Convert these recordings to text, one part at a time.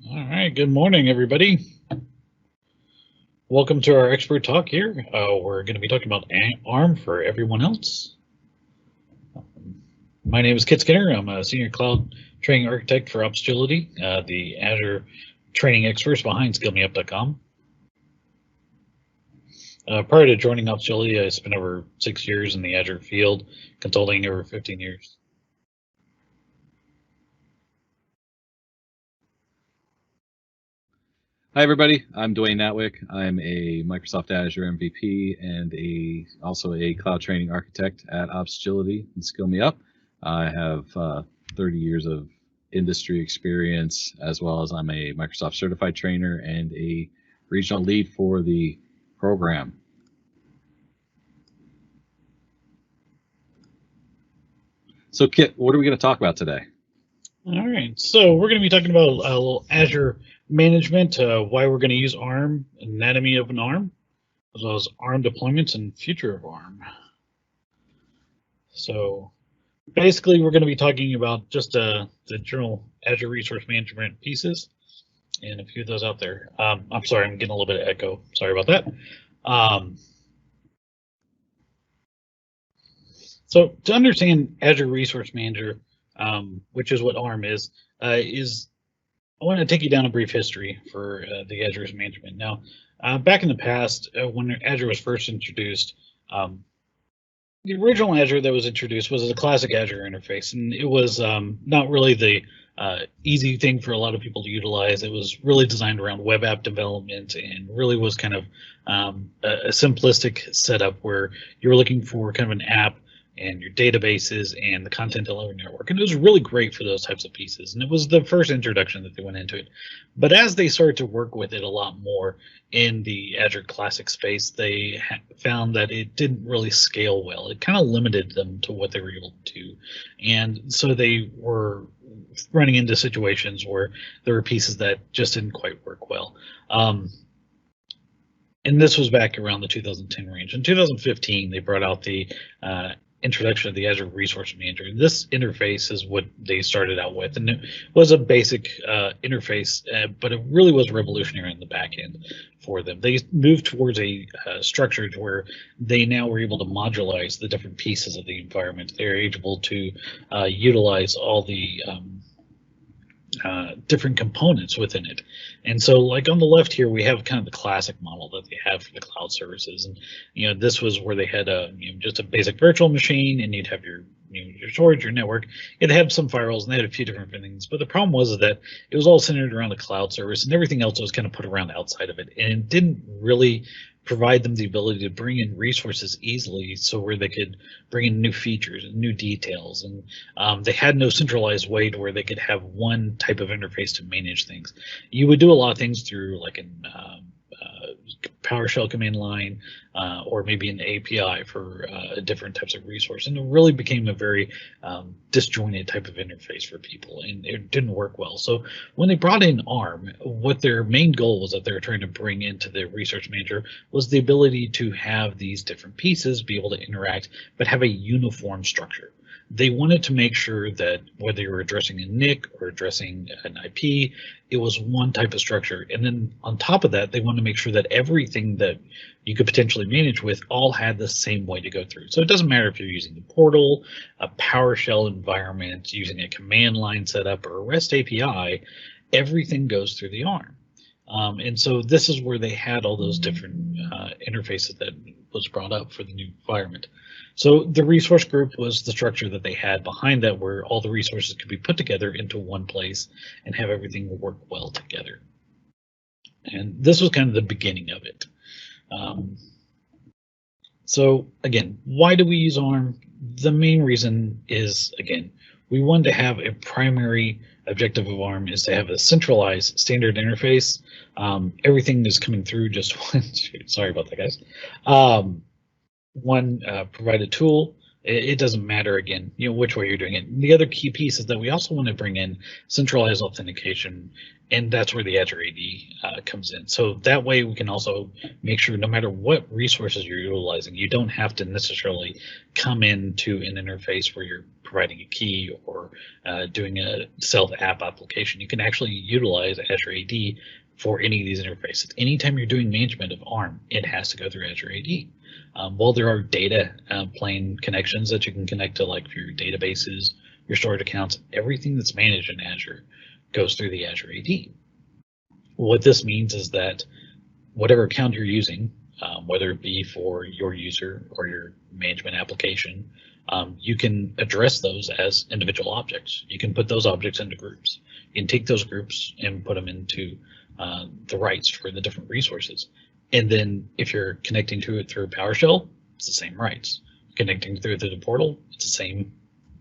All right, good morning, everybody. Welcome to our expert talk here. We're going to be talking about ARM for everyone else. My name is Kit Skinner. I'm a senior cloud training architect for Opsagility, the Azure training experts behind skillmeup.com. Prior to joining Opsagility, I spent over 6 years in the Azure field, consulting over 15 years. Hi everybody, I'm Dwayne Natwick. I'm a Microsoft Azure MVP and also a cloud training architect at Opsagility and Skill Me Up. I have 30 years of industry experience, as well as I'm a Microsoft certified trainer and a regional lead for the program. So Kit, what are we going to talk about today? All right, so we're going to be talking about a little Azure management, why we're going to use ARM, anatomy of an ARM, as well as ARM deployments and future of ARM. So basically, we're going to be talking about just the general Azure resource management pieces and a few of those out there. I'm sorry, I'm getting a little bit of echo. Sorry about that. So to understand Azure Resource Manager, which is what ARM is I want to take you down a brief history for the Azure's management. Now, back in the past, when Azure was first introduced, the original Azure that was introduced was a classic Azure interface, and it was not really the easy thing for a lot of people to utilize. It was really designed around web app development and really was kind of a simplistic setup where you were looking for kind of an app and your databases and the content delivery network. And it was really great for those types of pieces. And it was the first introduction that they went into it. But as they started to work with it a lot more in the Azure Classic space, they found that it didn't really scale well. It kind of limited them to what they were able to do. And so they were running into situations where there were pieces that just didn't quite work well. And this was back around the 2010 range. In 2015, they brought out the introduction of the Azure Resource Manager. This interface is what they started out with, and it was a basic interface, but it really was revolutionary in the back end for them. They moved towards a structure where they now were able to modularize the different pieces of the environment. They're able to utilize all the different components within it. And so like on the left here, we have kind of the classic model that they have for the cloud services. And, this was where they had just a basic virtual machine, and you'd have your storage, your network. It had some firewalls, and they had a few different things. But the problem was that it was all centered around the cloud service, and everything else was kind of put around outside of it. And it didn't really provide them the ability to bring in resources easily, so where they could bring in new features and new details, and they had no centralized way to where they could have one type of interface to manage things. You would do a lot of things through like an PowerShell command line or maybe an API for different types of resource, and it really became a very disjointed type of interface for people, and it didn't work well. So when they brought in ARM, what their main goal was that they were trying to bring into the resource manager was the ability to have these different pieces be able to interact but have a uniform structure. They wanted to make sure that whether you were addressing a NIC or addressing an IP, it was one type of structure. And then on top of that, they wanted to make sure that everything that you could potentially manage with all had the same way to go through. So it doesn't matter if you're using the portal, a PowerShell environment, using a command line setup, or a REST API, everything goes through the ARM. And so this is where they had all those different interfaces that was brought up for the new environment. So the resource group was the structure that they had behind that, where all the resources could be put together into one place and have everything work well together. And this was kind of the beginning of it. So again, why do we use ARM? The main reason is, again, we want to have a primary objective of ARM is to have a centralized standard interface. Everything is coming through just one. Sorry about that, guys. One provided tool. It doesn't matter, again, which way you're doing it. The other key piece is that we also want to bring in centralized authentication, and that's where the Azure AD comes in. So that way we can also make sure no matter what resources you're utilizing, you don't have to necessarily come into an interface where you're providing a key or doing a self-app application, you can actually utilize Azure AD for any of these interfaces. Anytime you're doing management of ARM, it has to go through Azure AD. While there are data plane connections that you can connect to, like your databases, your storage accounts, everything that's managed in Azure goes through the Azure AD. What this means is that whatever account you're using, whether it be for your user or your management application, you can address those as individual objects. You can put those objects into groups. You can take those groups and put them into the rights for the different resources. And then if you're connecting to it through PowerShell, it's the same rights. Connecting through the portal, it's the same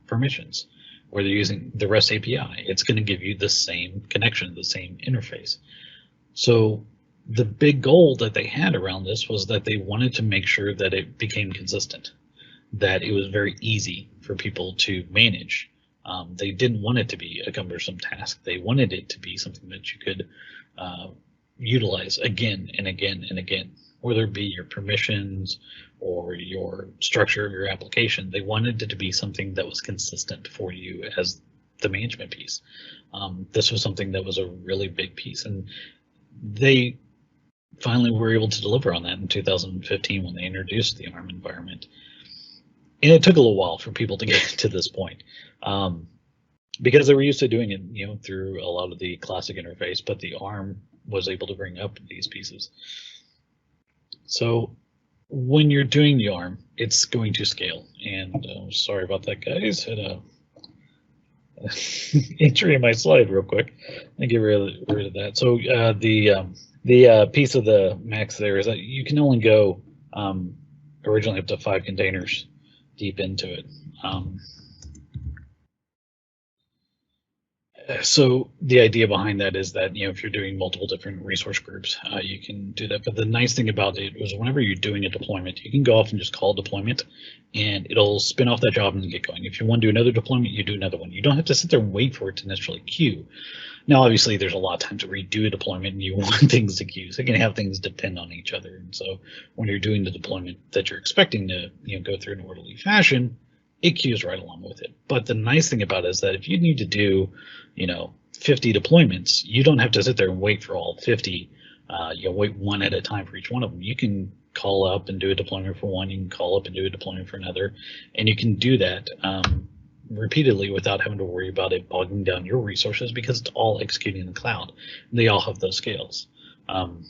permissions. Whether you're using the REST API, it's going to give you the same connection, the same interface. So the big goal that they had around this was that they wanted to make sure that it became consistent, that it was very easy for people to manage. They didn't want it to be a cumbersome task. They wanted it to be something that you could utilize again and again and again, whether it be your permissions or your structure of your application. They wanted it to be something that was consistent for you as the management piece. This was something that was a really big piece, and they finally were able to deliver on that in 2015 when they introduced the ARM environment. And it took a little while for people to get to this point, because they were used to doing it, through a lot of the classic interface, but the ARM was able to bring up these pieces. So when you're doing the ARM, it's going to scale. And sorry about that, guys. Had a entry in my slide real quick. Let me get rid of that. So the piece of the max there is that you can only go originally up to 5 containers deep into it. So the idea behind that is that, if you're doing multiple different resource groups, you can do that. But the nice thing about it was whenever you're doing a deployment, you can go off and just call deployment, and it'll spin off that job and get going. If you want to do another deployment, you do another one. You don't have to sit there and wait for it to necessarily queue. Now, obviously, there's a lot of time to redo a deployment, and you want things to queue. So you can have things depend on each other. And so when you're doing the deployment that you're expecting to go through in an orderly fashion, it queues right along with it. But the nice thing about it is that if you need to do 50 deployments, you don't have to sit there and wait for all 50. You'll wait one at a time for each one of them. You can call up and do a deployment for one. You can call up and do a deployment for another. And you can do that repeatedly without having to worry about it bogging down your resources, because it's all executing in the cloud. They all have those scales.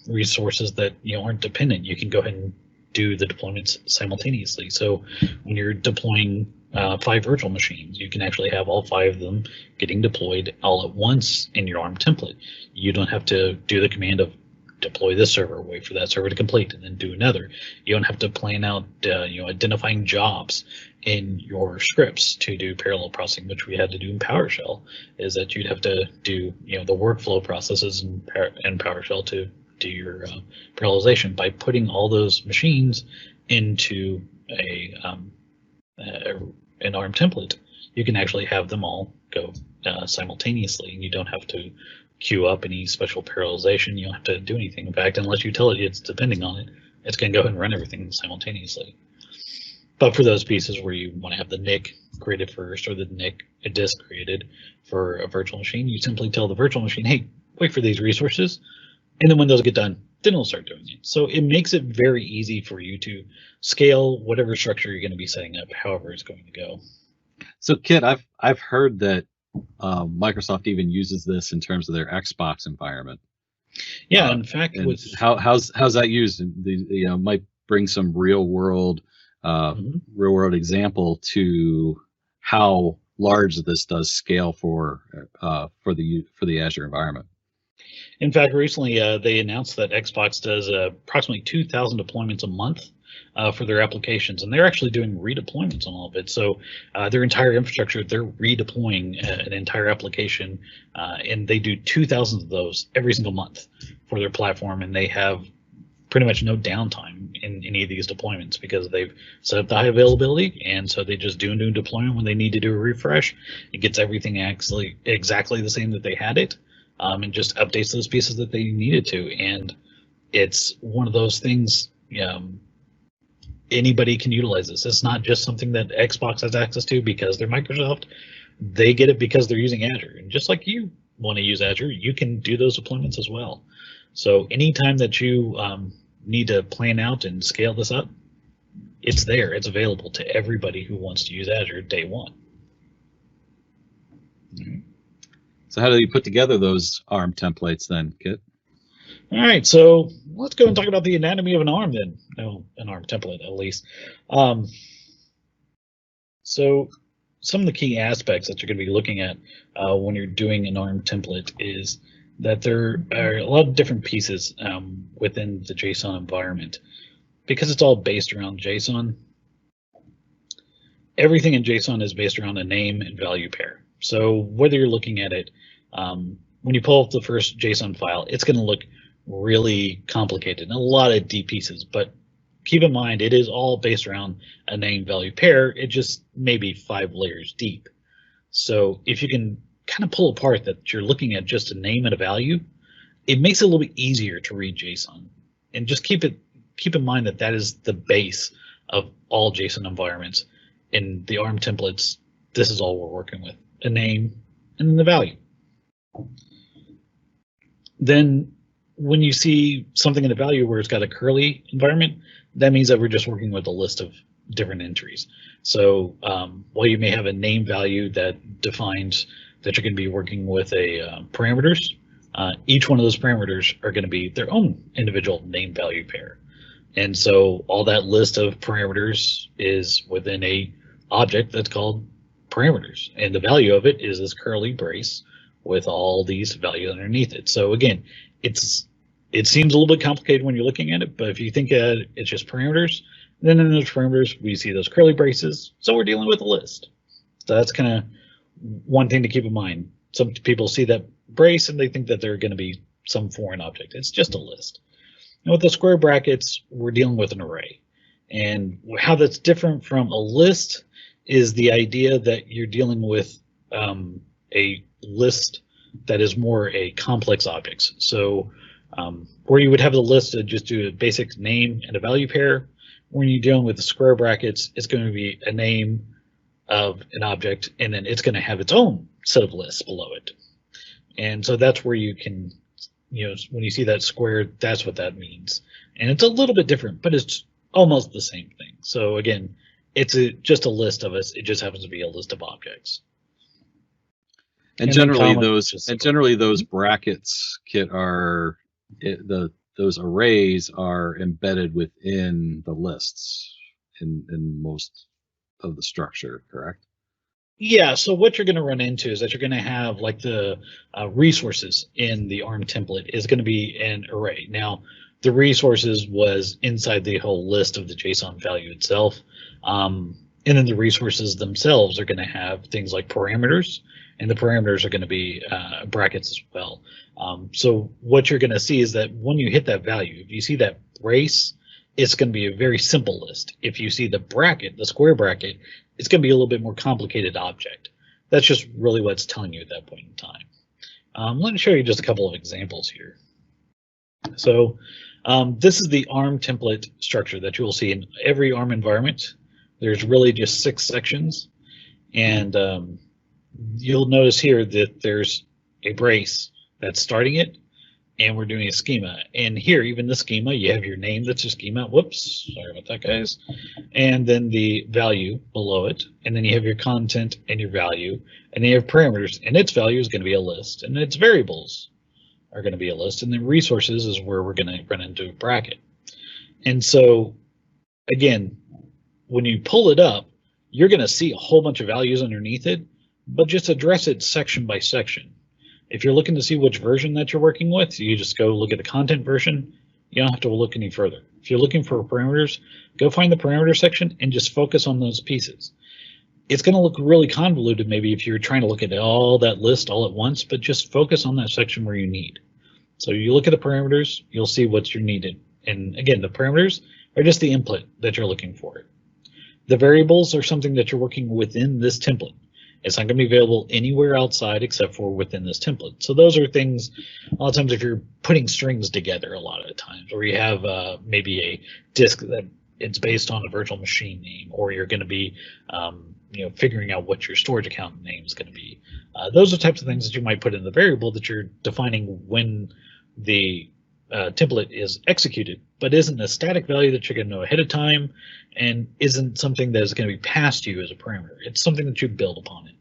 Resources that aren't dependent, you can go ahead and do the deployments simultaneously. So when you're deploying 5 virtual machines, you can actually have all 5 of them getting deployed all at once in your ARM template. You don't have to do the command of deploy this server, wait for that server to complete, and then do another. You don't have to plan out identifying jobs in your scripts to do parallel processing, which we had to do in PowerShell. Is that you'd have to do the workflow processes in PowerShell to do your parallelization by putting all those machines into an ARM template. You can actually have them all go simultaneously, and you don't have to queue up any special parallelization. You don't have to do anything. In fact, unless you tell it it's depending on it, it's going to go ahead and run everything simultaneously. But for those pieces where you want to have the NIC created first, or the NIC disk created for a virtual machine, you simply tell the virtual machine, hey, wait for these resources, and then when those get done, then it'll start doing it. So it makes it very easy for you to scale whatever structure you're going to be setting up, however it's going to go. So Kit, I've heard that Microsoft even uses this in terms of their Xbox environment. Yeah, in fact, how's that used? Might bring some real world example to how large this does scale for the Azure environment. In fact, recently they announced that Xbox does approximately 2,000 deployments a month for their applications, and they're actually doing redeployments on all of it. So their entire infrastructure, they're redeploying an entire application, and they do 2,000 of those every single month for their platform, and they have pretty much no downtime in any of these deployments because they've set up the high availability, and so they just do a new deployment when they need to do a refresh. It gets everything actually exactly the same that they had it. And just updates those pieces that they needed to. And it's one of those things, anybody can utilize this. It's not just something that Xbox has access to because they're Microsoft. They get it because they're using Azure. And just like you want to use Azure, you can do those deployments as well. So anytime that you need to plan out and scale this up, it's there. It's available to everybody who wants to use Azure day one. So how do you put together those ARM templates then, Kit? All right, so let's go and talk about the anatomy of an ARM then. No, an ARM template at least. So some of the key aspects that you're going to be looking at when you're doing an ARM template is that there are a lot of different pieces within the JSON environment. Because it's all based around JSON, everything in JSON is based around a name and value pair. So whether you're looking at it, when you pull up the first JSON file, it's going to look really complicated and a lot of deep pieces, but keep in mind it is all based around a name value pair. It just may be 5 layers deep. So if you can kind of pull apart that you're looking at just a name and a value, it makes it a little bit easier to read JSON. And just keep in mind that that is the base of all JSON environments. In the ARM templates, this is all we're working with, a name and then the value. Then when you see something in the value where it's got a curly environment, that means that we're just working with a list of different entries. So while you may have a name value that defines that you're going to be working with a parameters, each one of those parameters are going to be their own individual name value pair. And so all that list of parameters is within a object that's called parameters. And the value of it is this curly brace with all these values underneath it. So again, it seems a little bit complicated when you're looking at it, but if you think it's just parameters, then in those parameters, we see those curly braces. So we're dealing with a list. So that's kind of one thing to keep in mind. Some people see that brace and they think that they're going to be some foreign object. It's just a list. And with the square brackets, we're dealing with an array. And how that's different from a list is the idea that you're dealing with a list that is more a complex objects. So where you would have the list to just do a basic name and a value pair, when you're dealing with the square brackets, it's going to be a name of an object, and then it's going to have its own set of lists below it. And so that's where you can, when you see that square, that's what that means. And it's a little bit different, but it's almost the same thing. So again, it's just a list of us. It just happens to be a list of objects. And generally those brackets, Kit, are those arrays are embedded within the lists in most of the structure, correct? Yeah, so what you're going to run into is that you're going to have like the resources in the ARM template is going to be an array. Now, the resources was inside the whole list of the JSON value itself. And then the resources themselves are going to have things like parameters, and the parameters are going to be brackets as well. So what you're going to see is that when you hit that value, if you see that brace, it's going to be a very simple list. If you see the bracket, the square bracket, it's going to be a little bit more complicated object. That's just really what it's telling you at that point in time. Let me show you just a couple of examples here. So this is the ARM template structure that you will see in every ARM environment. There's really just 6 sections, and you'll notice here that there's a brace that's starting it, and we're doing a schema. And here, even the schema, you have your name that's a schema. Whoops, sorry about that, guys. And then the value below it, and then you have your content and your value, and then you have parameters, and its value is going to be a list, and its variables are going to be a list, and then resources is where we're going to run into a bracket. And so, again, when you pull it up, you're going to see a whole bunch of values underneath it, but just address it section by section. If you're looking to see which version that you're working with, you just go look at the content version. You don't have to look any further. If you're looking for parameters, go find the parameter section and just focus on those pieces. It's going to look really convoluted maybe if you're trying to look at all that list all at once, but just focus on that section where you need. So you look at the parameters, you'll see what's needed. And again, the parameters are just the input that you're looking for. The variables are something that you're working within this template. It's not going to be available anywhere outside except for within this template. So those are things, a lot of times if you're putting strings together a lot of the times, or you have maybe a disk that it's based on a virtual machine name, or you're going to be figuring out what your storage account name is going to be. Those are types of things that you might put in the variable that you're defining when the template is executed, but isn't a static value that you're going to know ahead of time, and isn't something that is going to be passed to you as a parameter. It's something that you build upon it.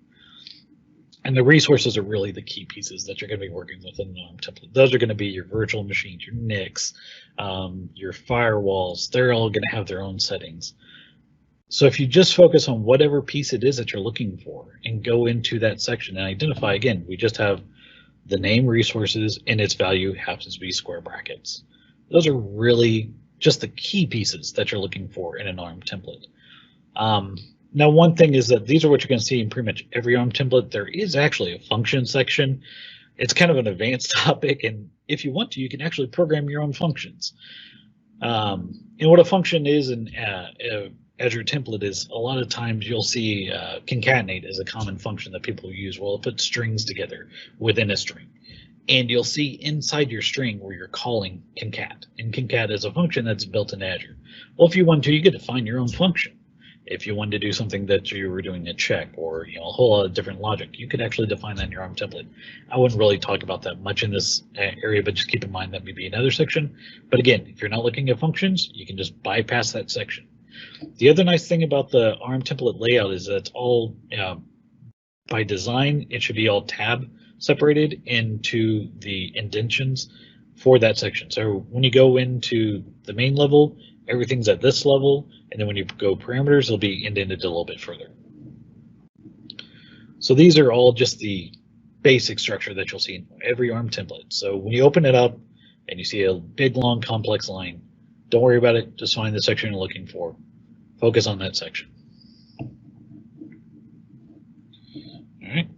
And the resources are really the key pieces that you're going to be working with in the ARM template. Those are going to be your virtual machines, your NICs, your firewalls. They're all going to have their own settings. So if you just focus on whatever piece it is that you're looking for and go into that section and identify, again, we just have the name, resources, and its value happens to be square brackets. Those are really just the key pieces that you're looking for in an ARM template. Now, one thing is that these are what you're going to see in pretty much every ARM template. There is actually a function section. It's kind of an advanced topic, and if you want to, you can actually program your own functions. And what a function is in Azure template is, a lot of times you'll see concatenate as a common function that people use. Well, it puts strings together within a string. And you'll see inside your string where you're calling concat. And concat is a function that's built in Azure. Well, if you want to, you get to find your own function. If you wanted to do something that you were doing a check, or a whole lot of different logic, you could actually define that in your ARM template. I wouldn't really talk about that much in this area, but just keep in mind that may be another section. But again, if you're not looking at functions, you can just bypass that section. The other nice thing about the ARM template layout is that it's all, by design, it should be all tab separated into the indentions for that section. So when you go into the main level, everything's at this level, and then when you go parameters, it'll be indented a little bit further. So these are all just the basic structure that you'll see in every ARM template. So when you open it up and you see a big, long, complex line, don't worry about it. Just find the section you're looking for. Focus on that section. All right.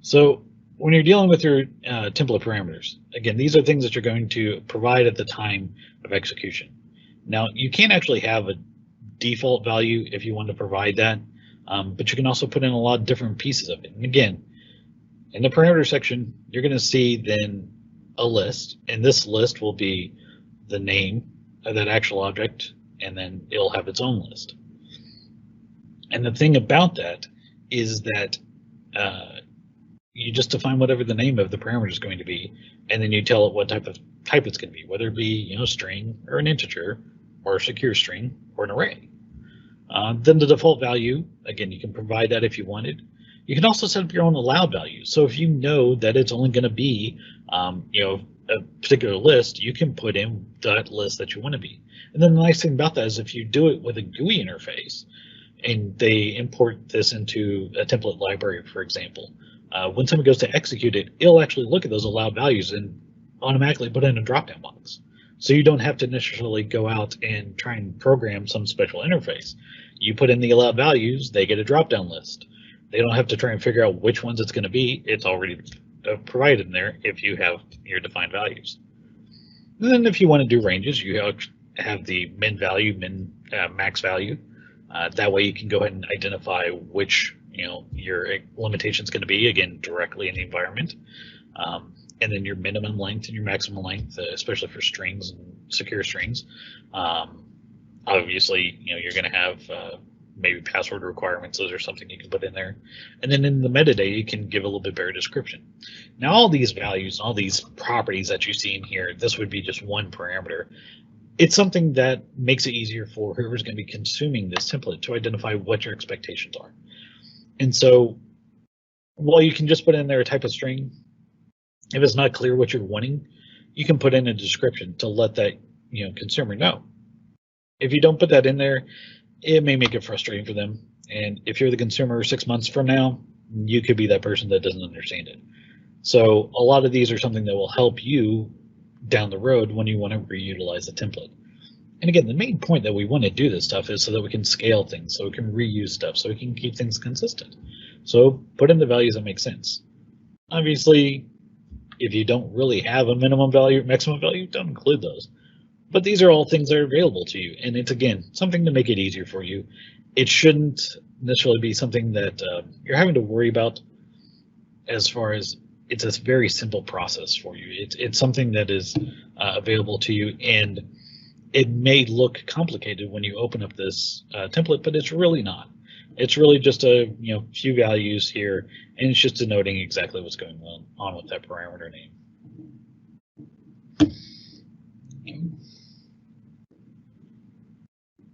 So when you're dealing with your template parameters, again, these are things that you're going to provide at the time of execution. Now, you can't actually have a default value if you want to provide that, but you can also put in a lot of different pieces of it. And again, in the parameter section, you're going to see then a list, and this list will be the name of that actual object, and then it'll have its own list. And the thing about that is that you just define whatever the name of the parameter is going to be, and then you tell it what type it's going to be, whether it be string or an integer or a secure string or an array. Then the default value, again, you can provide that if you wanted. You can also set up your own allowed values. So if you know that it's only going to be a particular list, you can put in that list that you want to be. And then the nice thing about that is if you do it with a GUI interface and they import this into a template library, for example, when someone goes to execute it, it'll actually look at those allowed values and automatically put in a drop-down box. So you don't have to necessarily go out and try and program some special interface. You put in the allowed values, they get a drop-down list. They don't have to try and figure out which ones it's going to be. It's already provided in there if you have your defined values. And then if you want to do ranges, you have the min value, max value. That way you can go ahead and identify which your limitation is going to be, again, directly in the environment. And then your minimum length and your maximum length, especially for strings and secure strings. Obviously, you're going to have maybe password requirements. Those are something you can put in there. And then in the metadata, you can give a little bit better description. Now, all these values, all these properties that you see in here, this would be just one parameter. It's something that makes it easier for whoever's going to be consuming this template to identify what your expectations are. And so while you can just put in there a type of string, if it's not clear what you're wanting, you can put in a description to let that consumer know. If you don't put that in there, it may make it frustrating for them. And if you're the consumer 6 months from now, you could be that person that doesn't understand it. So a lot of these are something that will help you down the road when you want to reutilize the template. And again, the main point that we want to do this stuff is so that we can scale things, so we can reuse stuff, so we can keep things consistent. So put in the values that make sense. Obviously, if you don't really have a minimum value, maximum value, don't include those. But these are all things that are available to you. And it's, again, something to make it easier for you. It shouldn't necessarily be something that you're having to worry about, as far as it's a very simple process for you. It's something that is available to you. And it may look complicated when you open up this template, but it's really not. It's really just a few values here, and it's just denoting exactly what's going on with that parameter name.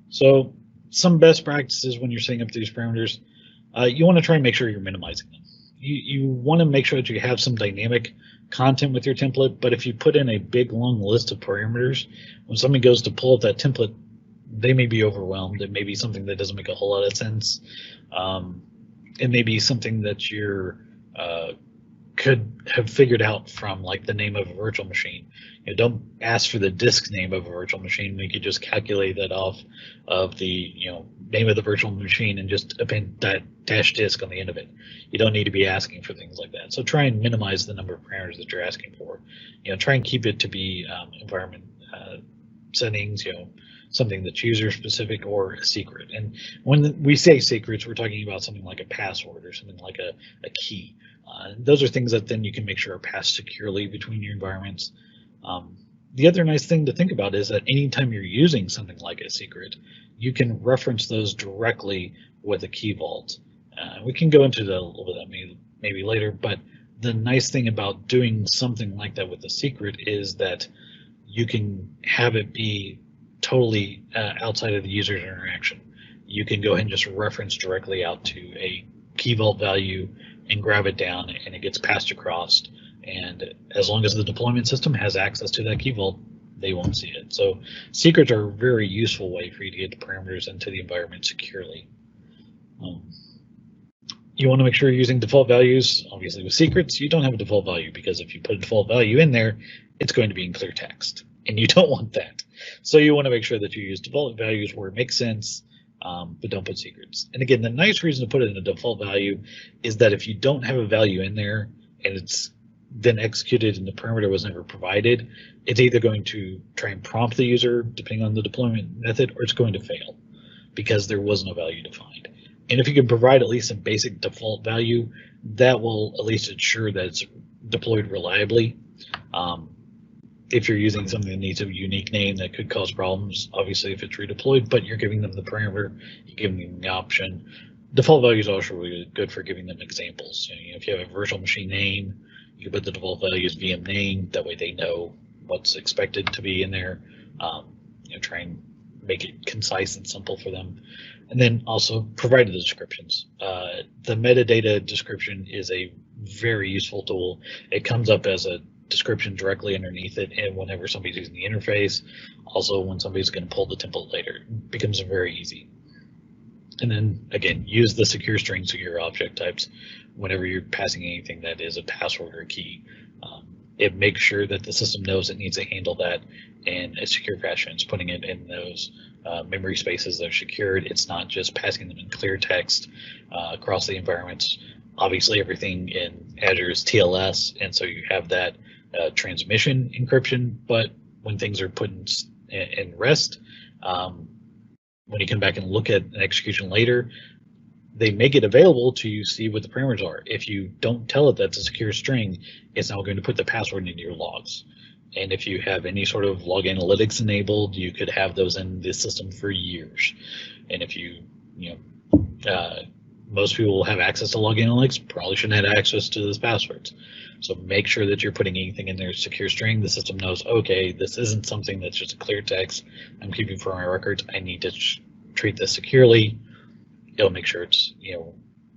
So some best practices when you're setting up these parameters, you want to try and make sure you're minimizing them. You want to make sure that you have some dynamic content with your template, but if you put in a big long list of parameters, when somebody goes to pull up that template, they may be overwhelmed. It may be something that doesn't make a whole lot of sense. It may be something that you're could have figured out from like the name of a virtual machine. Don't ask for the disk name of a virtual machine. We could just calculate that off of the name of the virtual machine and just append that dash disk on the end of it. You don't need to be asking for things like that. So try and minimize the number of parameters that you're asking for. Try and keep it to be environment settings. Something that's user specific or a secret. And when we say secrets, we're talking about something like a password or something like a key. Those are things that then you can make sure are passed securely between your environments. The other nice thing to think about is that anytime you're using something like a secret, you can reference those directly with a key vault. We can go into that a little bit maybe later, but the nice thing about doing something like that with a secret is that you can have it be totally outside of the user's interaction. You can go ahead and just reference directly out to a key vault value and grab it down, and it gets passed across. And as long as the deployment system has access to that key vault, they won't see it. So secrets are a very useful way for you to get the parameters into the environment securely. You want to make sure you're using default values. Obviously with secrets, you don't have a default value, because if you put a default value in there, it's going to be in clear text, and you don't want that. So you want to make sure that you use default values where it makes sense, but don't put secrets. And again, the nice reason to put it in a default value is that if you don't have a value in there and it's then executed and the parameter was never provided, it's either going to try and prompt the user depending on the deployment method, or it's going to fail because there was no value defined. And if you can provide at least a basic default value, that will at least ensure that it's deployed reliably. If you're using something that needs a unique name, that could cause problems, obviously, if it's redeployed, but you're giving them the parameter, you're giving them the option. Default values are also really good for giving them examples. If you have a virtual machine name, you can put the default value as VM name. That way they know what's expected to be in there. Try and make it concise and simple for them. And then also provide the descriptions. The metadata description is a very useful tool. It comes up as a description directly underneath it, and whenever somebody's using the interface, also when somebody's going to pull the template later, it becomes very easy. And then again, use the secure string secure object types whenever you're passing anything that is a password or a key. It makes sure that the system knows it needs to handle that in a secure fashion. It's putting it in those memory spaces that are secured. It's not just passing them in clear text across the environments. Obviously, everything in Azure is TLS, and so you have that transmission encryption, but when things are put in rest, when you come back and look at an execution later, they make it available to see what the parameters are. If you don't tell it that's a secure string, it's now going to put the password into your logs. And if you have any sort of log analytics enabled, you could have those in the system for years. And if most people will have access to log analytics, probably shouldn't have access to those passwords. So make sure that you're putting anything in there secure string. The system knows, okay, this isn't something that's just a clear text I'm keeping for my records. I need to treat this securely. It'll make sure it's,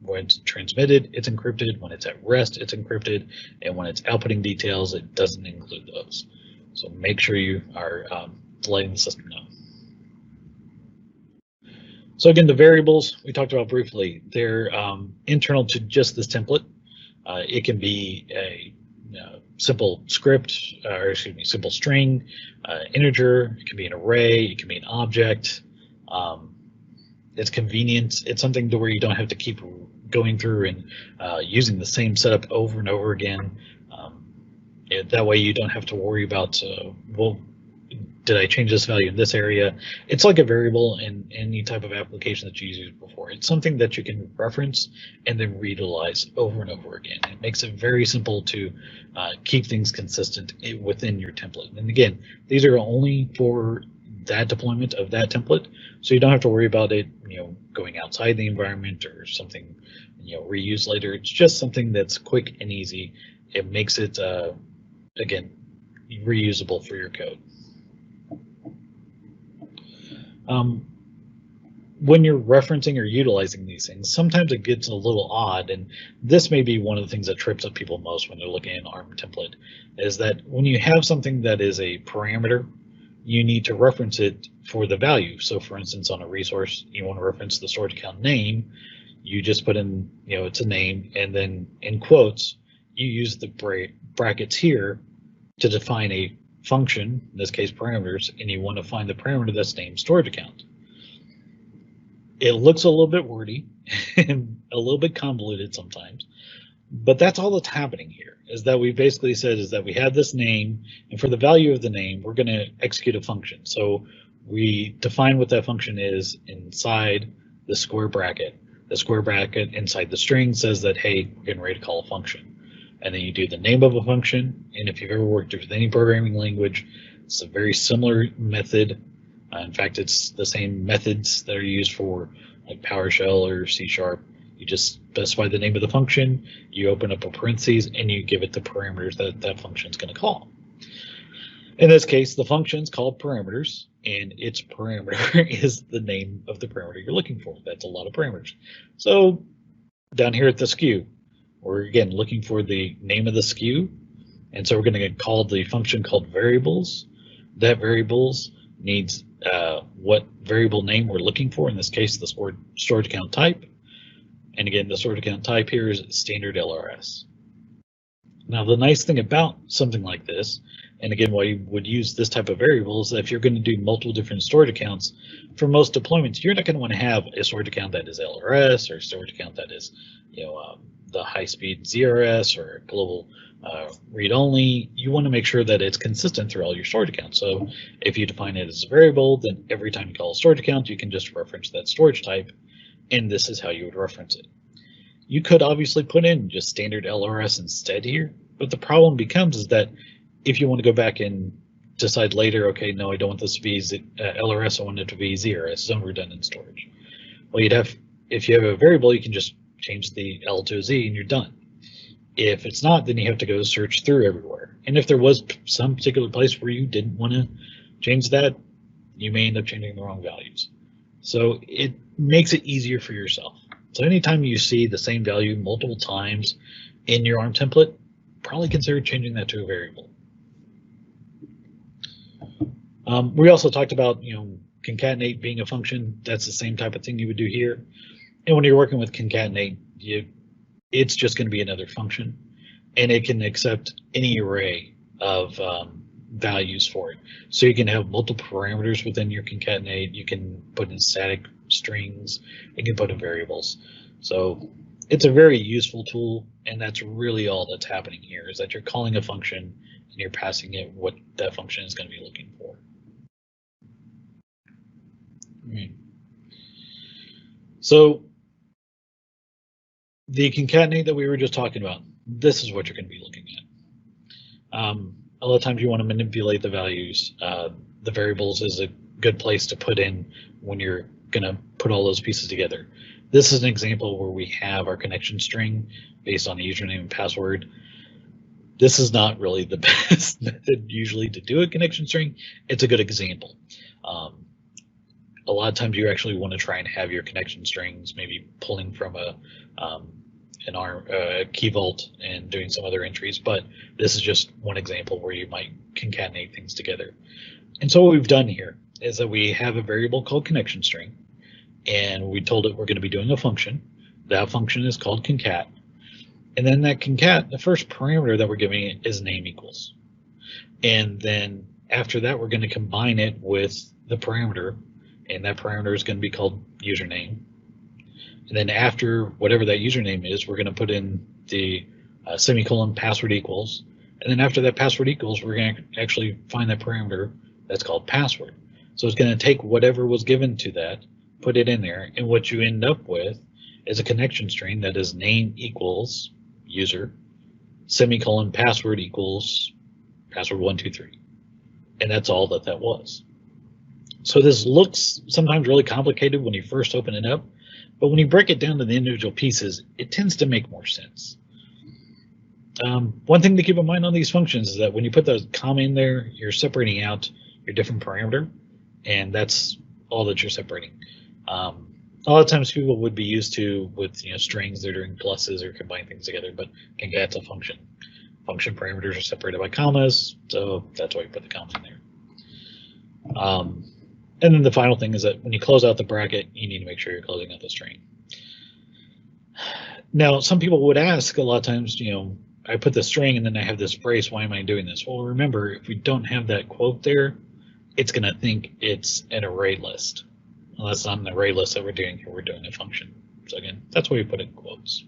when it's transmitted, it's encrypted. When it's at rest, it's encrypted. And when it's outputting details, it doesn't include those. So make sure you are letting the system know. So again, the variables we talked about briefly, they're internal to just this template. It can be a simple script, simple string, integer. It can be an array. It can be an object. It's convenient. It's something to where you don't have to keep going through and using the same setup over and over again. That way you don't have to worry about, well, did I change this value in this area? It's like a variable in any type of application that you used before. It's something that you can reference and then reutilize over and over again. It makes it very simple to keep things consistent within your template. And again, these are only for that deployment of that template, so you don't have to worry about it, going outside the environment or something, reused later. It's just something that's quick and easy. It makes it, again, reusable for your code. When you're referencing or utilizing these things, sometimes it gets a little odd, and this may be one of the things that trips up people most when they're looking at an ARM template, is that when you have something that is a parameter, you need to reference it for the value. So for instance, on a resource, you want to reference the storage account name, you just put in, it's a name, and then in quotes, you use the brackets here to define a function, in this case parameters, and you want to find the parameter that's named storage account. It looks a little bit wordy and a little bit convoluted sometimes, but that's all that's happening here, is that we basically said is that we have this name, and for the value of the name, we're going to execute a function. So we define what that function is inside the square bracket. The square bracket inside the string says that, hey, we're getting ready to call a function. And then you do the name of a function, and if you've ever worked with any programming language, it's a very similar method. In fact, it's the same methods that are used for like PowerShell or C#. You just specify the name of the function, you open up a parentheses, and you give it the parameters that that function is going to call. In this case, the function is called parameters, and its parameter is the name of the parameter you're looking for. That's a lot of parameters. So down here at the SKU, we're again looking for the name of the SKU, and so we're going to call the function called variables. That variables needs what variable name we're looking for, in this case the storage account type, and again the storage account type here is standard LRS. Now the nice thing about something like this, and again why you would use this type of variable, is that if you're going to do multiple different storage accounts, for most deployments you're not going to want to have a storage account that is LRS or a storage account that is the high-speed ZRS or global read-only. You want to make sure that it's consistent through all your storage accounts. So if you define it as a variable, then every time you call a storage account, you can just reference that storage type, and this is how you would reference it. You could obviously put in just standard LRS instead here, but the problem becomes is that if you want to go back and decide later, okay, no, I don't want this to be LRS, I want it to be ZRS, zone redundant storage. Well, if you have a variable, you can just change the L to a Z and you're done. If it's not, then you have to go search through everywhere. And if there was some particular place where you didn't want to change that, you may end up changing the wrong values. So it makes it easier for yourself. So anytime you see the same value multiple times in your ARM template, probably consider changing that to a variable. We also talked about concatenate being a function. That's the same type of thing you would do here. And when you're working with concatenate, it's just going to be another function, and it can accept any array of values for it. So you can have multiple parameters within your concatenate. You can put in static strings. You can put in variables. So it's a very useful tool, and that's really all that's happening here, is that you're calling a function and you're passing it what that function is going to be looking for. Right. So the concatenate that we were just talking about, this is what you're going to be looking at. A lot of times you want to manipulate the values. The variables is a good place to put in when you're going to put all those pieces together. This is an example where we have our connection string based on a username and password. This is not really the best method usually to do a connection string. It's a good example. A lot of times you actually want to try and have your connection strings maybe pulling from an ARM key vault and doing some other entries, but this is just one example where you might concatenate things together. And so what we've done here is that we have a variable called connection string, and we told it we're going to be doing a function. That function is called concat, and then that concat, the first parameter that we're giving it is name equals, and then after that we're going to combine it with the parameter, and that parameter is going to be called username. And then after whatever that username is, we're going to put in the semicolon password equals. And then after that password equals, we're going to actually find that parameter that's called password. So it's going to take whatever was given to that, put it in there, and what you end up with is a connection string that is name equals user, semicolon password equals password 123. And that's all that was. So this looks sometimes really complicated when you first open it up, but when you break it down to the individual pieces, it tends to make more sense. One thing to keep in mind on these functions is that when you put the comma in there, you're separating out your different parameter, and that's all that you're separating. A lot of times people would be used to with strings, they're doing pluses or combine things together, but again, that's a function. Function parameters are separated by commas, so that's why you put the comma in there. And then the final thing is that when you close out the bracket, you need to make sure you're closing out the string. Now, some people would ask a lot of times, I put the string and then I have this brace, why am I doing this? Well, remember, if we don't have that quote there, it's going to think it's an array list. Well, that's not an array list that we're doing here, we're doing a function. So again, that's why we put in quotes.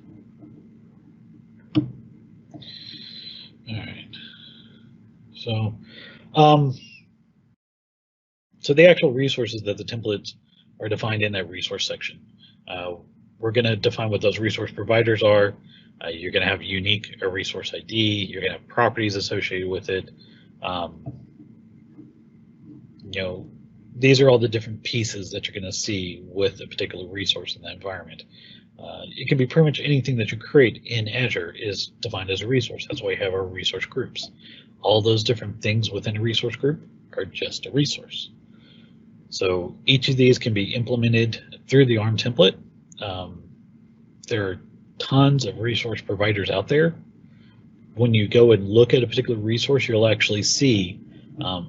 All right. So the actual resources that the templates are defined in that resource section. We're going to define what those resource providers are. You're going to have unique a resource ID. You're going to have properties associated with it. These are all the different pieces that you're going to see with a particular resource in that environment. It can be pretty much anything that you create in Azure is defined as a resource. That's why we have our resource groups. All those different things within a resource group are just a resource. So each of these can be implemented through the ARM template. There are tons of resource providers out there. When you go and look at a particular resource, you'll actually see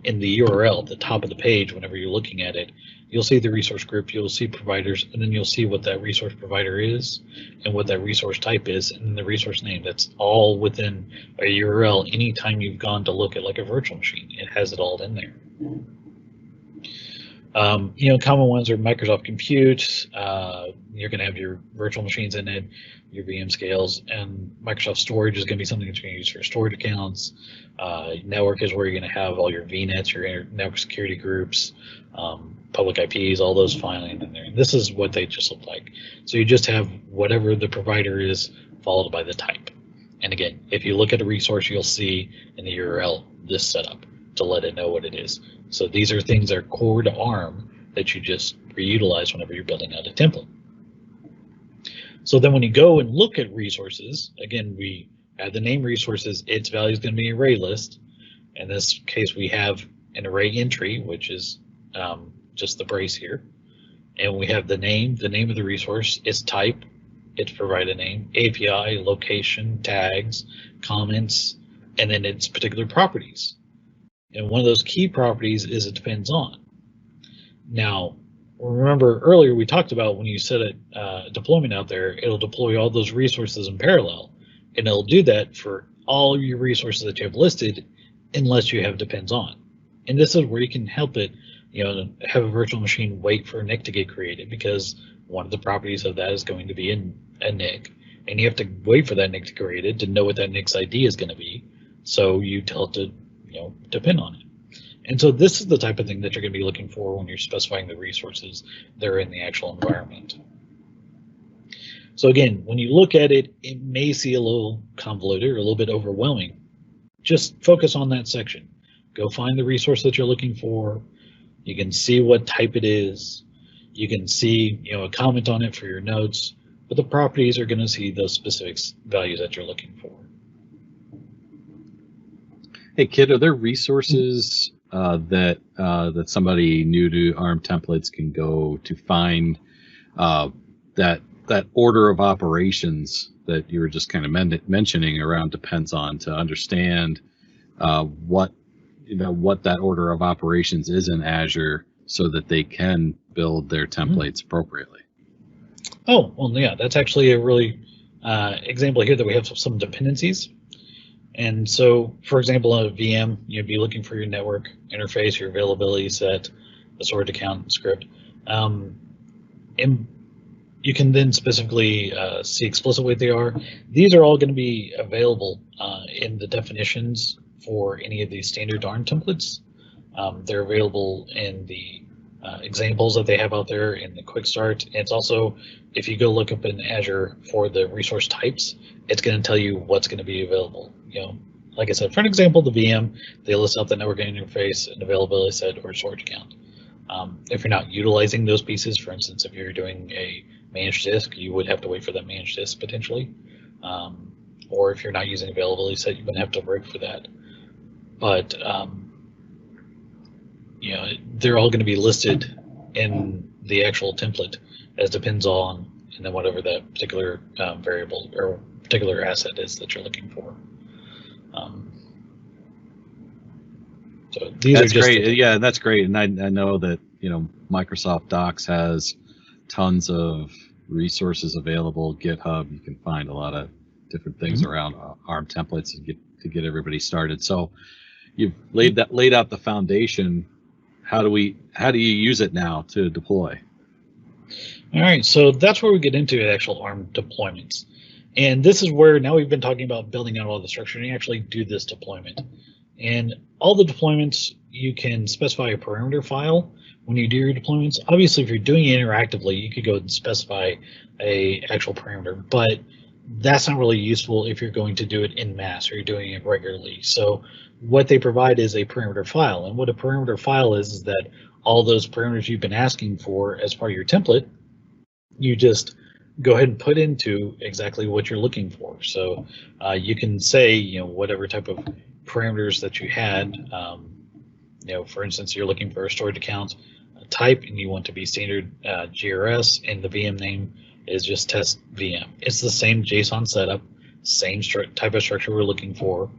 in the URL at the top of the page, whenever you're looking at it, you'll see the resource group, you'll see providers, and then you'll see what that resource provider is and what that resource type is, and then the resource name. That's all within a URL. Anytime you've gone to look at like a virtual machine, it has it all in there. Common ones are Microsoft Compute. You're going to have your virtual machines in it, your VM scales, and Microsoft Storage is going to be something that you're going to use for storage accounts. Network is where you're going to have all your VNets, your network security groups, public IPs, all those filing in there. And this is what they just look like. So you just have whatever the provider is followed by the type. And again, if you look at a resource, you'll see in the URL this setup to let it know what it is. So these are things that are core to ARM that you just reutilize whenever you're building out a template. So then when you go and look at resources, again, we add the name resources, its value is going to be an array list. In this case, we have an array entry, which is just the brace here. And we have the name of the resource, its type, its provided name, API, location, tags, comments, and then its particular properties. And one of those key properties is it depends on. Now, remember earlier we talked about when you set a deployment out there, it'll deploy all those resources in parallel, and it'll do that for all your resources that you have listed unless you have depends on. And this is where you can help it, have a virtual machine wait for a NIC to get created, because one of the properties of that is going to be a NIC, and you have to wait for that NIC to get created to know what that NIC's ID is going to be. So you tell it to depend on it. And so this is the type of thing that you're going to be looking for when you're specifying the resources that are in the actual environment. So again, when you look at it, it may seem a little convoluted or a little bit overwhelming. Just focus on that section. Go find the resource that you're looking for. You can see what type it is. You can see a comment on it for your notes, but the properties are going to see those specific values that you're looking for. Hey, Kit, are there resources that somebody new to ARM templates can go to find that order of operations that you were just kind of mentioning around depends on, to understand what that order of operations is in Azure, so that they can build their templates appropriately? Oh, well, yeah, that's actually a really example here that we have some dependencies. And so, for example, on a VM, you'd be looking for your network interface, your availability set, the storage account script. And you can then specifically see explicit what they are. These are all going to be available in the definitions for any of these standard ARM templates. They're available in the examples that they have out there in the quick start. And it's also, if you go look up in Azure for the resource types, it's going to tell you what's going to be available. Like I said, for an example, the VM, they list out the network interface, an availability set, or storage account. If you're not utilizing those pieces, for instance, if you're doing a managed disk, you would have to wait for that managed disk potentially. Or if you're not using availability set, you're going to have to rig for that. But you know, they're all going to be listed in the actual template as depends on, and then whatever that particular variable or particular asset is that you're looking for. So these That's are just great. Yeah, that's great. And I know that, you know, Microsoft Docs has tons of resources available. GitHub, you can find a lot of different things around ARM templates to get everybody started. So you've laid out the foundation. How do you use it now to deploy? All right, so that's where we get into actual ARM deployments. And this is where now we've been talking about building out all the structure and you actually do this deployment. And all the deployments, you can specify a parameter file when you do your deployments. Obviously, if you're doing it interactively, you could go and specify a actual parameter, but that's not really useful if you're going to do it in mass or you're doing it regularly. So what they provide is a parameter file. And what a parameter file is that all those parameters you've been asking for as part of your template, you just go ahead and put into exactly what you're looking for. So you can say, you know, whatever type of parameters that you had. You know, for instance, you're looking for a storage account type and you want to be standard GRS, and the VM name is just test VM. It's the same JSON setup, same type of structure we're looking for.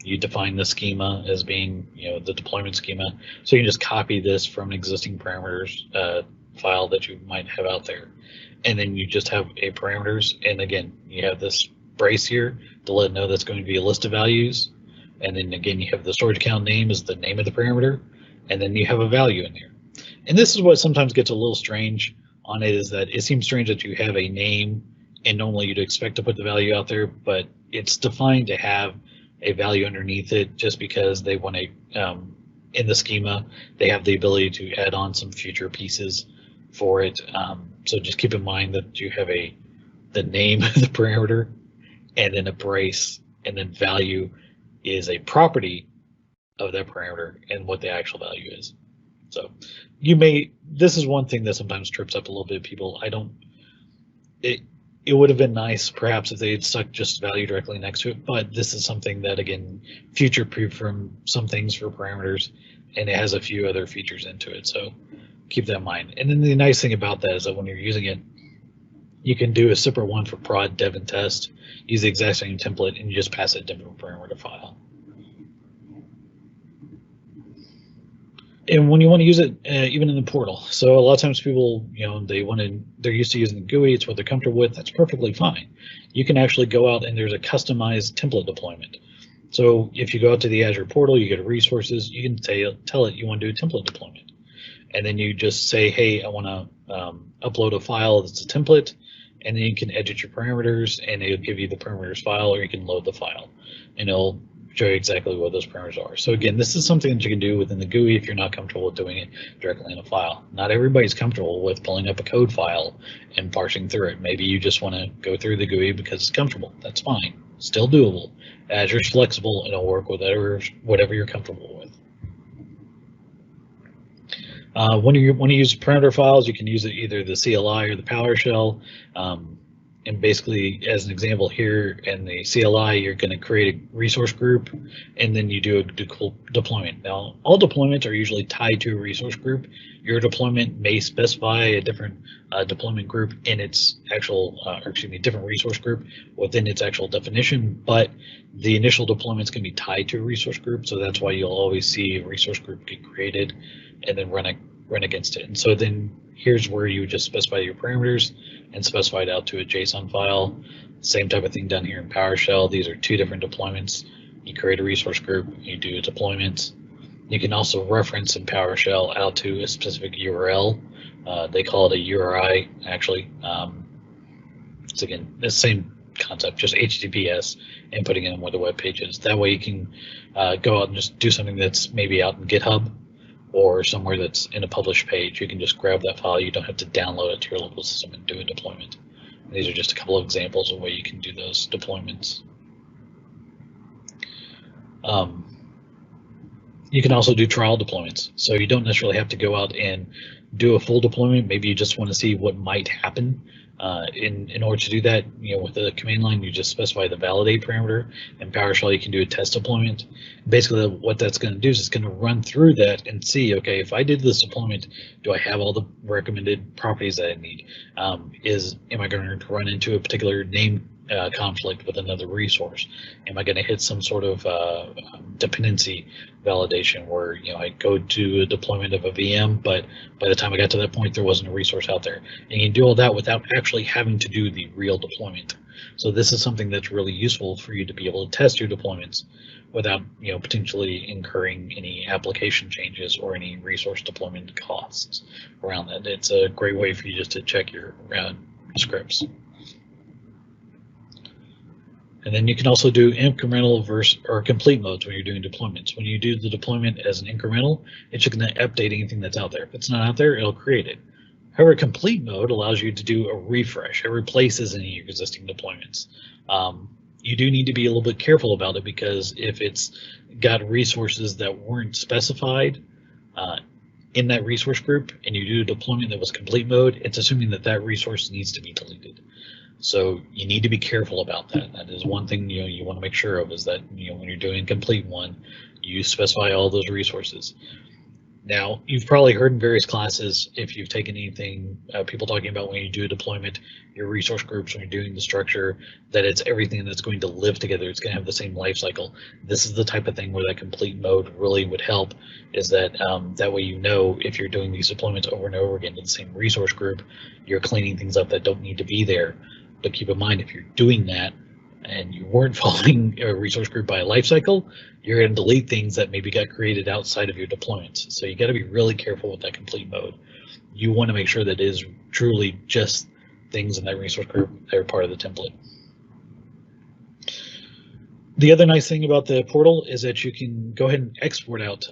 You define the schema as being, you know, the deployment schema. So you can just copy this from an existing parameters file that you might have out there. And then you just have a parameters. And again, you have this brace here to let it know that's going to be a list of values. And then again, you have the storage account name is the name of the parameter. And then you have a value in there. And this is what sometimes gets a little strange on it, is that it seems strange that you have a name and normally you'd expect to put the value out there, but it's defined to have a value underneath it just because they want to, in the schema, they have the ability to add on some future pieces for it. So just keep in mind that you have the name of the parameter and then a brace, and then value is a property of that parameter and what the actual value is. So this is one thing that sometimes trips up a little bit of people. It would have been nice perhaps if they had stuck just value directly next to it, but this is something that, again, future-proof from some things for parameters, and it has a few other features into it, so keep that in mind. And then the nice thing about that is that when you're using it, you can do a separate one for prod, dev, and test, use the exact same template, and you just pass a different parameter file. And when you want to use it, even in the portal. So a lot of times people, you know, they're used to using the GUI, it's what they're comfortable with, that's perfectly fine. You can actually go out and there's a customized template deployment. So if you go out to the Azure portal, you go to resources, you can tell it you want to do a template deployment. And then you just say, hey, I want to upload a file that's a template, and then you can edit your parameters and it'll give you the parameters file, or you can load the file and it'll show you exactly what those parameters are. So again, this is something that you can do within the GUI if you're not comfortable with doing it directly in a file. Not everybody's comfortable with pulling up a code file and parsing through it. Maybe you just want to go through the GUI because it's comfortable. That's fine. Still doable. Azure's flexible and it'll work with whatever you're comfortable with. When you want to use parameter files, you can use it either the CLI or the PowerShell. And basically, as an example here, in the CLI, you're going to create a resource group, and then you do a deployment. Now, all deployments are usually tied to a resource group. Your deployment may specify a different deployment group in its actual, different resource group within its actual definition, but the initial deployments can be tied to a resource group, so that's why you'll always see a resource group get created and then run against it. And so then here's where you would just specify your parameters and specify it out to a JSON file. Same type of thing done here in PowerShell. These are two different deployments. You create a resource group, you do a deployment. You can also reference in PowerShell out to a specific URL. They call it a URI, actually. It's again the same concept, just HTTPS, and putting it in where the web page is. That way you can go out and just do something that's maybe out in GitHub or somewhere that's in a published page. You can just grab that file. You don't have to download it to your local system and do a deployment. And these are just a couple of examples of where you can do those deployments. You can also do trial deployments. So you don't necessarily have to go out and do a full deployment. Maybe you just want to see what might happen. In order to do that, with the command line, you just specify the validate parameter. In PowerShell, you can do a test deployment. Basically, what that's going to do is it's going to run through that and see, okay, if I did this deployment, do I have all the recommended properties that I need? Am I going to run into a particular name conflict with another resource? Am I going to hit some sort of dependency validation where I go to a deployment of a VM, but by the time I got to that point, there wasn't a resource out there? And you can do all that without actually having to do the real deployment. So this is something that's really useful for you to be able to test your deployments without potentially incurring any application changes or any resource deployment costs around that. It's a great way for you just to check your scripts. And then you can also do incremental or complete modes when you're doing deployments. When you do the deployment as an incremental, it's just going to update anything that's out there. If it's not out there, it'll create it. However, complete mode allows you to do a refresh. It replaces any existing deployments. You do need to be a little bit careful about it, because if it's got resources that weren't specified in that resource group and you do a deployment that was complete mode, it's assuming that that resource needs to be deleted. So you need to be careful about that. That is one thing you want to make sure of, is that when you're doing a complete one, you specify all those resources. Now, you've probably heard in various classes, if you've taken anything, people talking about when you do a deployment, your resource groups, when you're doing the structure, that it's everything that's going to live together. It's going to have the same life cycle. This is the type of thing where that complete mode really would help, is that that way if you're doing these deployments over and over again to the same resource group, you're cleaning things up that don't need to be there. But keep in mind, if you're doing that and you weren't following a resource group by a life cycle, you're going to delete things that maybe got created outside of your deployments. So you got to be really careful with that complete mode. You want to make sure that it is truly just things in that resource group that are part of the template. The other nice thing about the portal is that you can go ahead and export out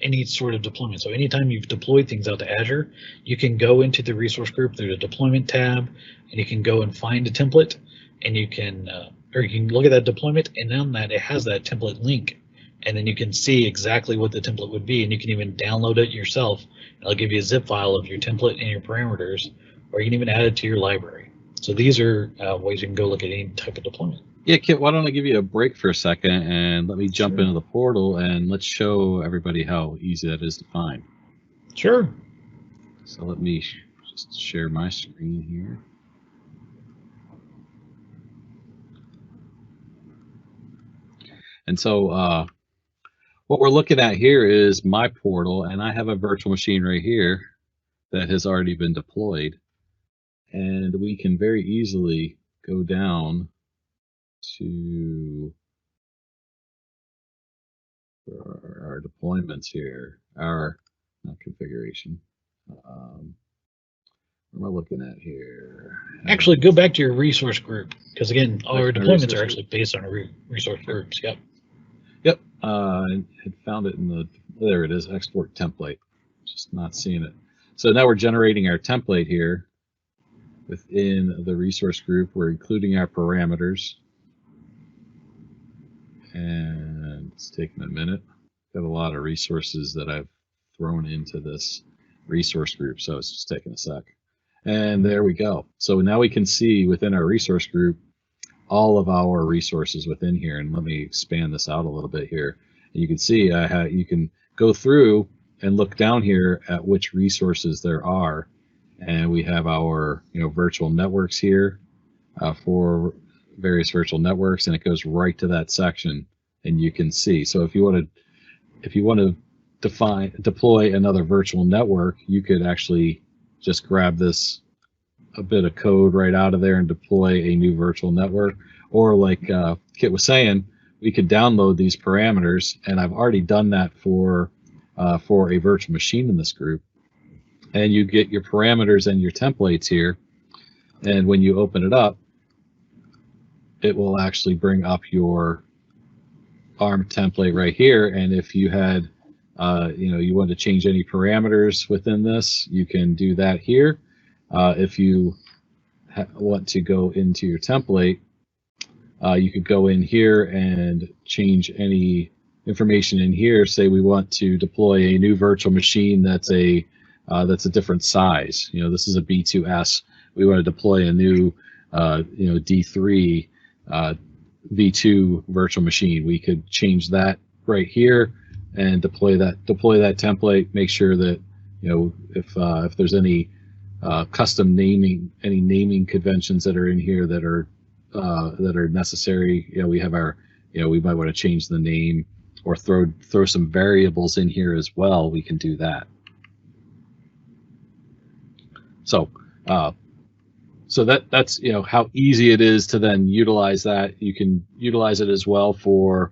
any sort of deployment. So anytime you've deployed things out to Azure, you can go into the resource group through the deployment tab, and you can go and find a template, and you can look at that deployment, and on that it has that template link, and then you can see exactly what the template would be, and you can even download it yourself. It'll give you a zip file of your template and your parameters, or you can even add it to your library. So these are ways you can go look at any type of deployment. Yeah, Kit, why don't I give you a break for a second and let me jump into the portal and let's show everybody how easy that is to find. Sure. So let me just share my screen here. And so what we're looking at here is my portal, and I have a virtual machine right here that has already been deployed. And we can very easily go down to our deployments here, our configuration. What am I looking at here? Actually, go back to your resource group, because again, all our deployments are actually based on resource groups. Yep. Yep. I had found it in there it is, export template. Just not seeing it. So now we're generating our template here within the resource group. We're including our parameters. And it's taking a minute. Got a lot of resources that I've thrown into this resource group, so it's just taking a sec. And there we go. So now we can see within our resource group all of our resources within here. And let me expand this out a little bit here. And you can see you can go through and look down here at which resources there are. And we have our virtual networks here for various virtual networks, and it goes right to that section, and you can see. So if you want to deploy another virtual network, you could actually just grab a bit of code right out of there and deploy a new virtual network. Or like Kit was saying, we could download these parameters, and I've already done that for a virtual machine in this group. And you get your parameters and your templates here, and when you open it up, it will actually bring up your ARM template right here. And if you had, you want to change any parameters within this, you can do that here. If you want to go into your template, you could go in here and change any information in here. Say we want to deploy a new virtual machine that's a different size. This is a B2S. We want to deploy a new D3 V2 virtual machine. We could change that right here and deploy that template. Make sure that if there's any custom naming, any naming conventions that are in here that are necessary. We have our we might want to change the name or throw some variables in here as well. We can do that. So that's how easy it is to then utilize that. You can utilize it as well for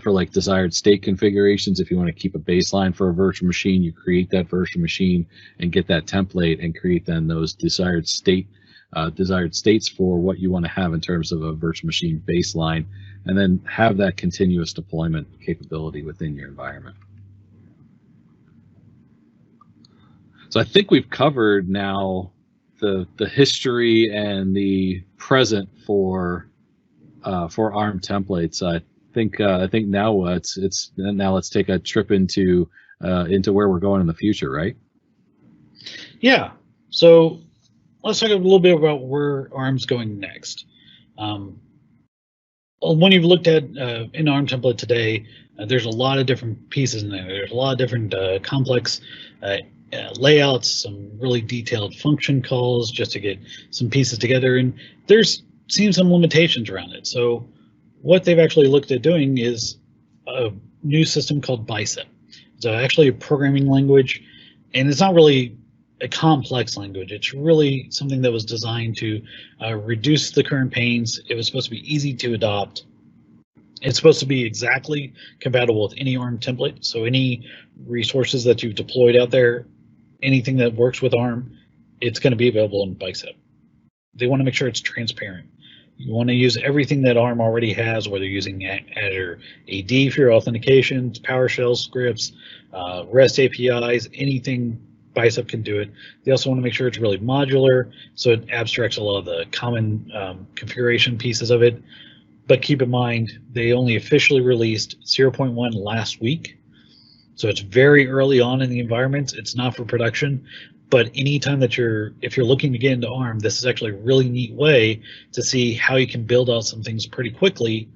like desired state configurations. If you want to keep a baseline for a virtual machine, you create that virtual machine and get that template and create then those desired states for what you want to have in terms of a virtual machine baseline, and then have that continuous deployment capability within your environment. So I think we've covered now the history and the present for ARM templates. I think now let's take a trip into where we're going in the future, right? Yeah. So let's talk a little bit about where ARM's going next. When you've looked at an ARM template today, there's a lot of different pieces in there. There's a lot of different complex layouts, some really detailed function calls just to get some pieces together, and there's seems some limitations around it. So what they've actually looked at doing is a new system called Bicep. It's actually a programming language, and it's not really a complex language. It's really something that was designed to reduce the current pains. It was supposed to be easy to adopt. It's supposed to be exactly compatible with any ARM template. So any resources that you've deployed out there, anything that works with ARM, it's going to be available in Bicep. They want to make sure it's transparent. You want to use everything that ARM already has, whether you're using Azure AD for your authentications, PowerShell scripts, REST APIs, anything Bicep can do it. They also want to make sure it's really modular, so it abstracts a lot of the common configuration pieces of it. But keep in mind, they only officially released 0.1 last week, so it's very early on in the environment. It's not for production, but anytime that if you're looking to get into ARM, this is actually a really neat way to see how you can build out some things pretty quickly.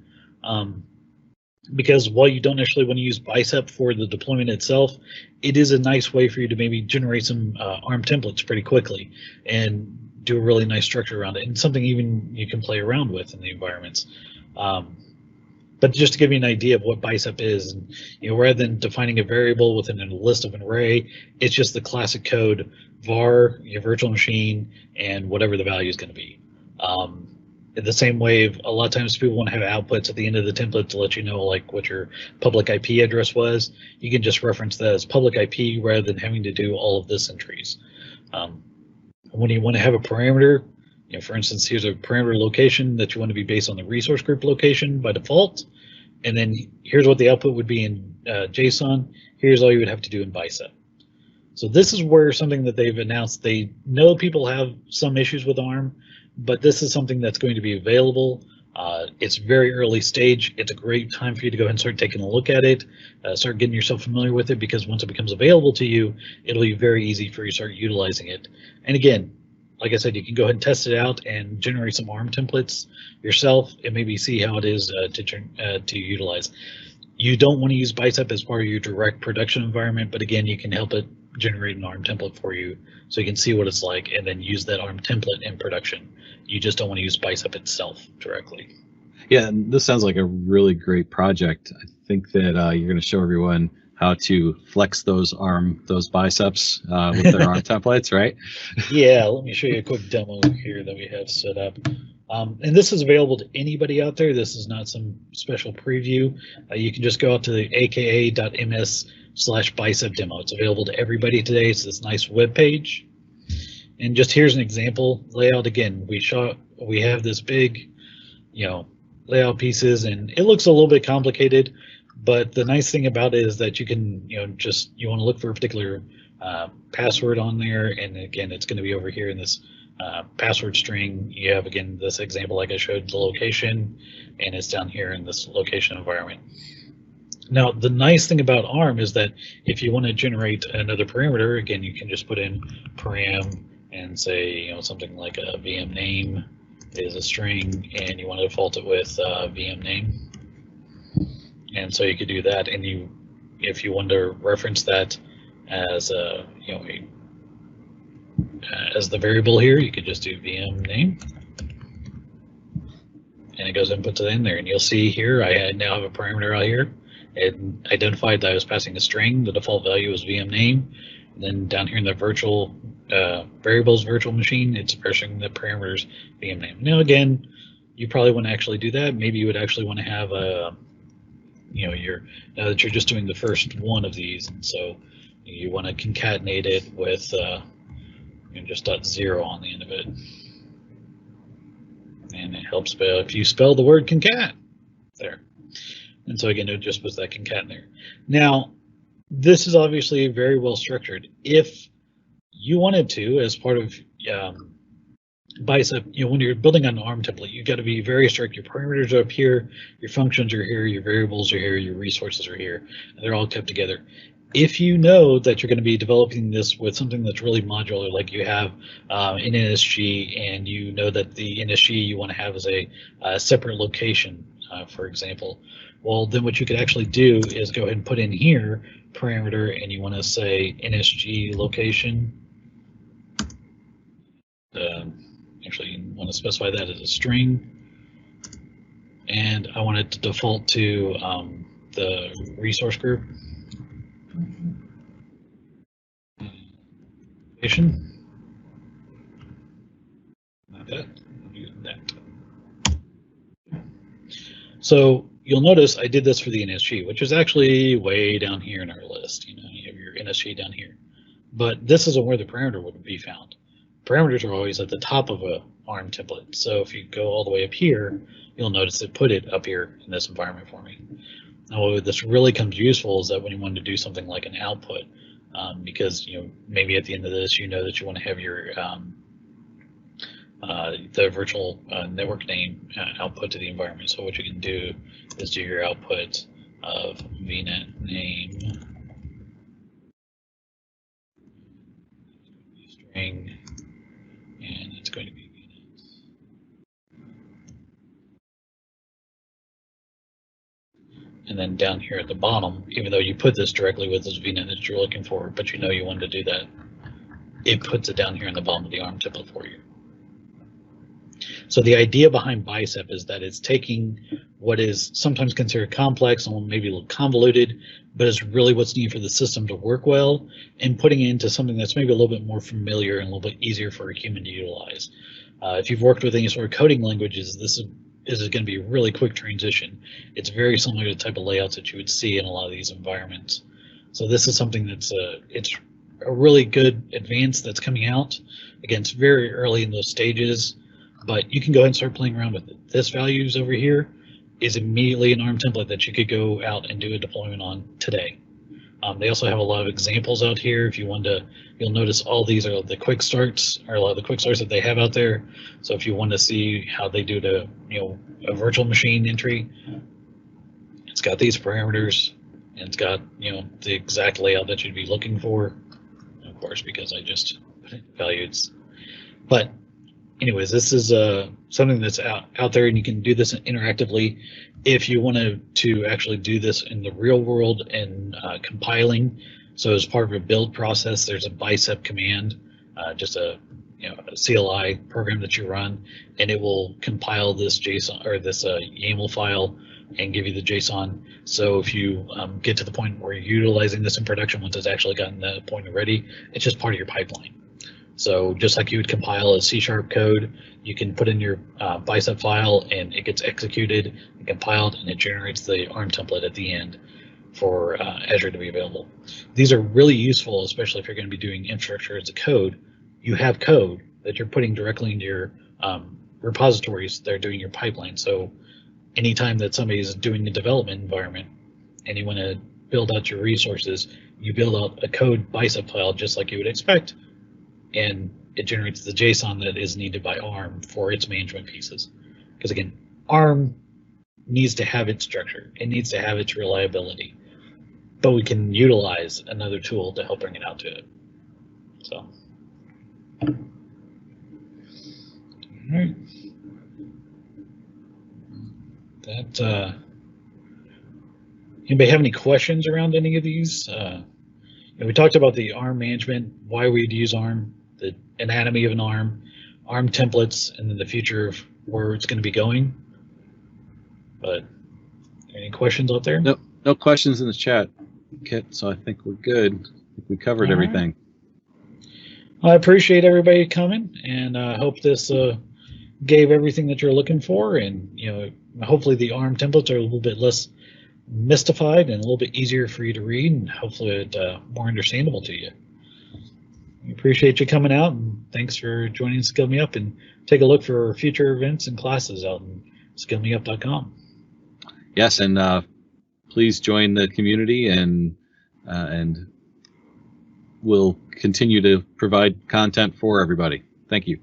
Because while you don't necessarily want to use Bicep for the deployment itself, it is a nice way for you to maybe generate some ARM templates pretty quickly and do a really nice structure around it, and something even you can play around with in the environments. But just to give you an idea of what Bicep is, and, rather than defining a variable within a list of an array, it's just the classic code var, your virtual machine, and whatever the value is going to be. In the same way, a lot of times people want to have outputs at the end of the template to let you know like what your public IP address was. You can just reference that as public IP rather than having to do all of this in trees. When you want to have a parameter, for instance, here's a parameter location that you want to be based on the resource group location by default, and then here's what the output would be in JSON. Here's all you would have to do in Bicep. So this is where something that they've announced. They know people have some issues with ARM, but this is something that's going to be available. It's very early stage. It's a great time for you to go ahead and start taking a look at it, start getting yourself familiar with it, because once it becomes available to you, it'll be very easy for you to start utilizing it. And again, like I said, you can go ahead and test it out and generate some ARM templates yourself and maybe see how it is to utilize. You don't want to use Bicep as part of your direct production environment, but again, you can help it generate an ARM template for you so you can see what it's like and then use that ARM template in production. You just don't want to use Bicep itself directly. Yeah, and this sounds like a really great project. I think that you're going to show everyone how to flex those biceps with their ARM templates, right? Yeah, let me show you a quick demo here that we have set up. And this is available to anybody out there. This is not some special preview. You can just go out to the aka.ms/bicep demo. It's available to everybody today. It's this nice web page. And just here's an example layout. Again, we have this big, layout pieces, and it looks a little bit complicated. But the nice thing about it is that you can, you want to look for a particular password on there, and again, it's going to be over here in this password string. You have, again, this example like I showed, the location, and it's down here in this location environment. Now, the nice thing about ARM is that if you want to generate another parameter, again, you can just put in param and say, something like a VM name is a string, and you want to default it with VM name. And so you could do that, and if you want to reference that as as the variable here, you could just do VM name, and it goes and puts it in there. And you'll see here, I now have a parameter out here. It identified that I was passing a string. The default value is VM name. And then down here in the virtual variables virtual machine, it's parsing the parameters VM name. Now again, you probably want to actually do that. Maybe you would actually want to have a, now that you're just doing the first one of these, and so you want to concatenate it with just .0 on the end of it. And it helps if you spell the word concat there. And so again, it just puts that concat in there. Now, this is obviously very well structured. If you wanted to, as part of Bicep, when you're building an ARM template, you've got to be very strict. Your parameters are up here, your functions are here, your variables are here, your resources are here, and they're all kept together. If you know that you're going to be developing this with something that's really modular, like you have an NSG, and you know that the NSG you want to have as a separate location, for example, well, then what you could actually do is go ahead and put in here parameter, and you want to say NSG location. Actually, you want to specify that as a string, and I want it to default to the resource group. Not that. So you'll notice I did this for the NSG, which is actually way down here in our list. You have your NSG down here, but this isn't where the parameter would be found. Parameters are always at the top of a ARM template. So if you go all the way up here, you'll notice it put it up here in this environment for me. Now, what this really comes useful is that when you want to do something like an output, because maybe at the end of this that you want to have your the virtual network name output to the environment. So what you can do is do your output of vnet name string, and it's going to be and then down here at the bottom, even though you put this directly with this VNet that you're looking for, but you wanted to do that, it puts it down here in the bottom of the ARM template for you. So the idea behind Bicep is that it's taking what is sometimes considered complex and maybe a little convoluted, but is really what's needed for the system to work well, and putting it into something that's maybe a little bit more familiar and a little bit easier for a human to utilize. If you've worked with any sort of coding languages, this is going to be a really quick transition. It's very similar to the type of layouts that you would see in a lot of these environments. So this is something that's it's a really good advance that's coming out. Again, it's very early in those stages, but you can go ahead and start playing around with it. This values over here is immediately an ARM template that you could go out and do a deployment on today. They also have a lot of examples out here. If you want to, you'll notice all these are the quick starts, or a lot of the quick starts that they have out there. So if you want to see how they do a virtual machine entry, it's got these parameters, and it's got the exact layout that you'd be looking for. Of course, because I just put in values. But anyways, this is something that's out there, and you can do this interactively. If you wanted to actually do this in the real world and compiling, so as part of a build process, there's a Bicep command, just a CLI program that you run, and it will compile this JSON or this YAML file and give you the JSON. So if you get to the point where you're utilizing this in production, once it's actually gotten to that point already, it's just part of your pipeline. So just like you would compile a C# code, you can put in your Bicep file, and it gets executed and compiled, and it generates the ARM template at the end for Azure to be available. These are really useful, especially if you're going to be doing infrastructure as a code. You have code that you're putting directly into your repositories that are doing your pipeline. So anytime that somebody is doing a development environment and you want to build out your resources, you build out a code Bicep file just like you would expect, and it generates the JSON that is needed by ARM for its management pieces. Because again, ARM needs to have its structure. It needs to have its reliability. but we can utilize another tool to help bring it out to it. So, all right. That anybody have any questions around any of these? We talked about the ARM management, why we'd use ARM, the anatomy of an ARM templates, and then the future of where it's going to be going. But any questions out there? No questions in the chat, Kit. So I think we're good. I think we covered everything. I appreciate everybody coming, and I hope this gave everything that you're looking for. And hopefully the ARM templates are a little bit less mystified and a little bit easier for you to read, and hopefully it more understandable to you. We appreciate you coming out, and thanks for joining Skill Me Up. And take a look for future events and classes out in skillmeup.com. Yes, and please join the community, and we'll continue to provide content for everybody. Thank you.